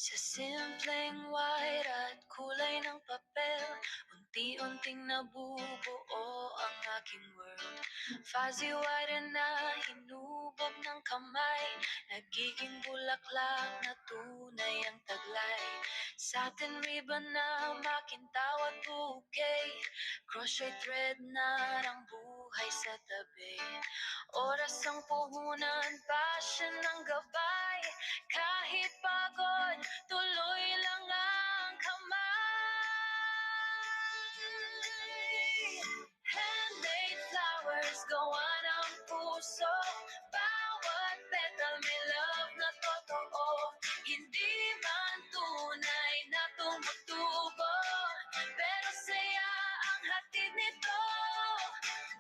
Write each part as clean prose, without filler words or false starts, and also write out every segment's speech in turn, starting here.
Sa simpleng white at kulay ng papel, unti-unting nabubuo ang aking world. Fuzzy white na hinubog ng kamay, nagiging bulaklak na tunay ang taglay. Satin ribbon na makintaw at bouquet, crochet thread na ang buhay sa tabi. Oras ang puhunan, passion ang gabay, kahit pagod, tuloy lang ang kamay. Handmade flowers, gawa ng puso, bawat petal may love na totoo. Hindi man tunay na tumutubo, pero saya ang hatid nito.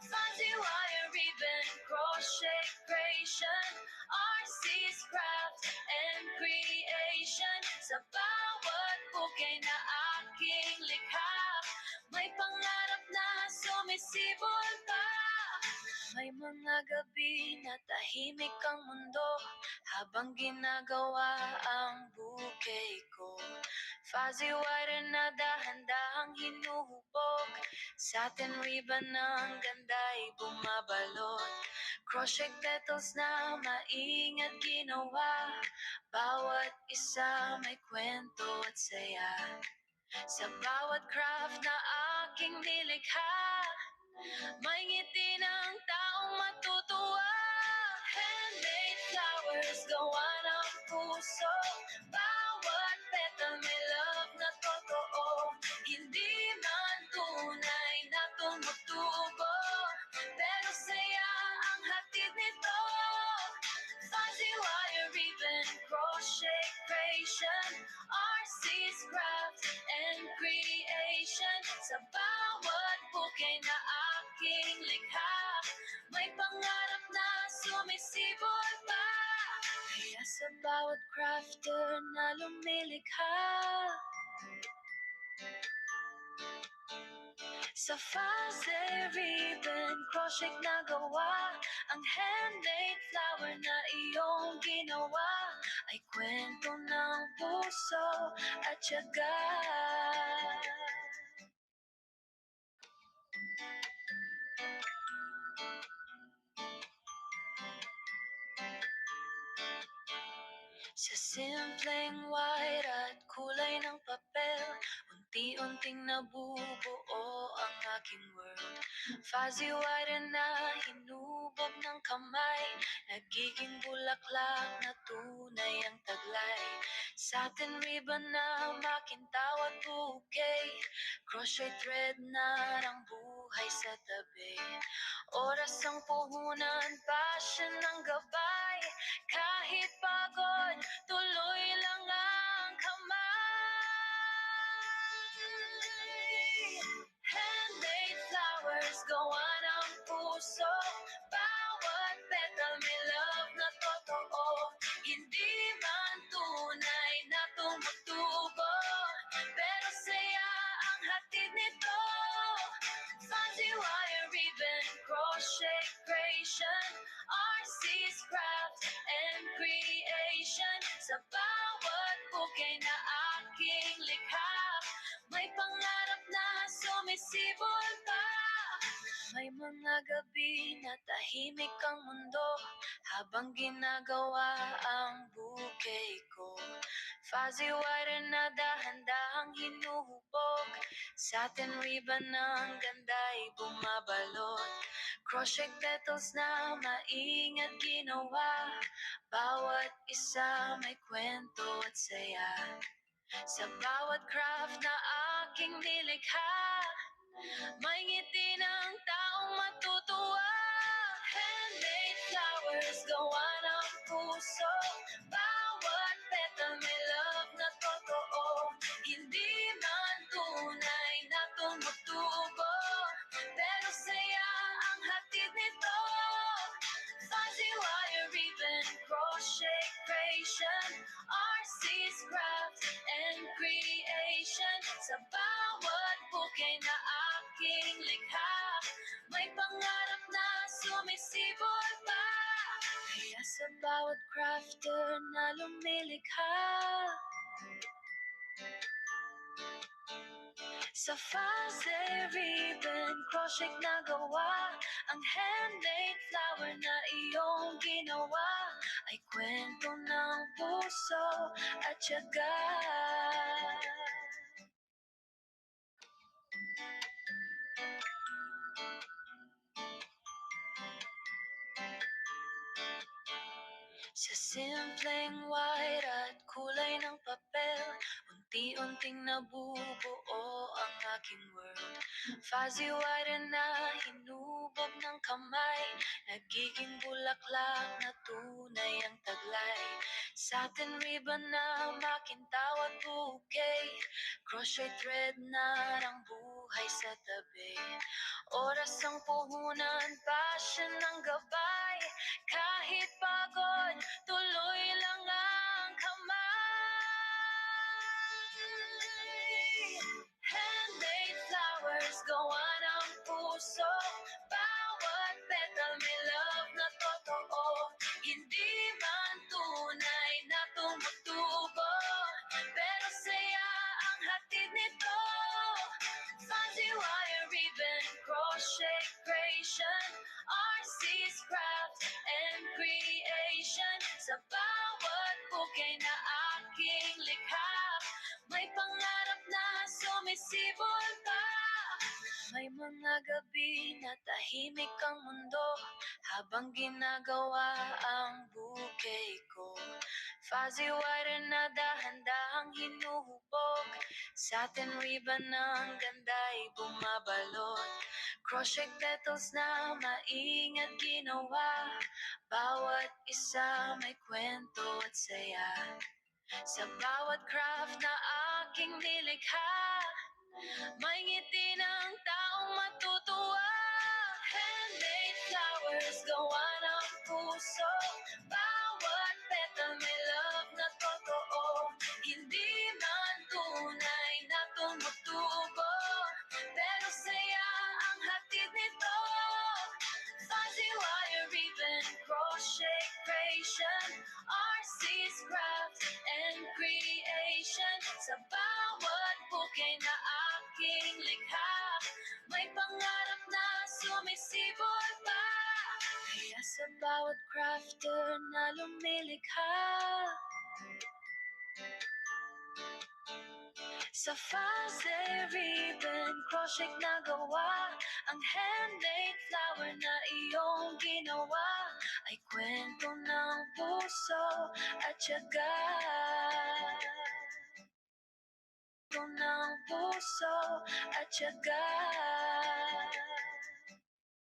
Fuzzy wire ribbon, crochet creation, RC's craft and creation. Sa bawat bukay na aking likha, may pangarap na sumisibol pa. May mga gabi na tahimik ang mundo habang ginagawa ang bouquet ko. Fuzzy wire na dahan-dahang hinuhubog, satin ribbon ng ganda'y bumabalot. Crochet petals na maingat ginawa, bawat isa may kwento at saya. Sa bawat craft na aking nilikha, may ngiti ng taong matutuwa. Handmade flowers, gawa ng puso, bawat petal may love na totoo. Hindi man tunay na tumutubo, pero saya ang hatid nito. Fuzzy wire ribbon, crochet creation, RC's craft and creation. Sa bawat bukay na aking likha, may pangarap na sumisibol pa. Kaya sa bawat crafter na lumilikha, sa fuzzy ribbon, crochet na gawa, ang handmade flower na iyong ginawa ay kwento ng puso at tiyaga. Sa simpleng white at kulay ng papel, unti-unting nabubuo ang aking world. Fuzzy white na hinubog ng kamay, nagiging bulaklak na tunay ang taglay. Satin ribbon na makintaw at bouquet, crochet thread na ang buhay sa tabi. Oras ang puhunan, passion ang gabay, kahit pagod, tuloy lang ang kamay. Handmade flowers, gawa ng puso, bawat petal may love na totoo. Hindi man tunay na tumutubo, pero saya ang hatid nito. Fuzzy wire ribbon, crochet creation, RC's craft and creation. Sa bawat bukay na aking likha, may pangarap na sumisibol pa. May mga gabi na tahimik ang mundo habang ginagawa ang bouquet ko. Fuzzy wire na dahan-dahang hinuhubog, satin ribbon ng ganda'y bumabalot. Crochet petals na maingat ginawa, bawat isa may kwento at saya. Sa bawat craft na aking nilikha, may ngiti ng taong matutuwa. Handmade flowers, gawa ng puso, bawat petal may love na totoo. Hindi man tunay na tumutubo, pero saya ang hatid nito. Fuzzy wire ribbon, crochet creation, RC's craft and creation. Sa bawat bukay na aking likha, may pangarap na sumisibol pa. Kaya sa bawat crafter na lumilikha, Sa fuzzy ribbon crochet na gawa, ang handmade flower na iyong ginawa ay kwento ng puso at tiyaga. Sa simpleng white at kulay ng papel, unti-unting nabubuo ang aking world. Fuzzy white na hinubog ng kamay, nagiging bulaklak na tunay ang taglay. Satin ribbon na makintawat bouquet, crochet thread na ang buhay sa tabi. Oras ang puhunan, passion ng gabay, kahit pagod, tuloy lang ang kamay. Handmade flowers, gawa ng puso, bawat petal may love na totoo. Hindi man tunay na tumutubo, pero saya ang hatid nito. Fuzzy wire ribbon, crochet creation, RC's craft and creation. Sa bawat bukay na aking likha, may pangarap na sumisibol pa. May mga gabi na tahimik ang mundo habang ginagawa ang bouquet ko. Fuzzy wire na dahan-dahang hinuhubog, satin ribbon ng ganda'y bumabalot. Crochet petals na maingat ginawa, bawat isa may kwento at saya. Sa bawat craft na aking nilikha, may ngiti ng taong matutuwa. Handmade flowers, gawa ng puso, bawat petal may love na totoo. Hindi man tunay na tumutubo, pero saya ang hatid nito. Fuzzy wire ribbon, crochet creation, RC's craft and creation. Sa bawat bukay na aking likha, may pangarap na sumisibol pa. Kaya sa bawat crafter na lumilikha, sa fuzzy ribbon, crochet na gawa, ang handmade flower na iyong ginawa ay kwento ng puso at tiyaga. Kwento ng puso at tiyaga.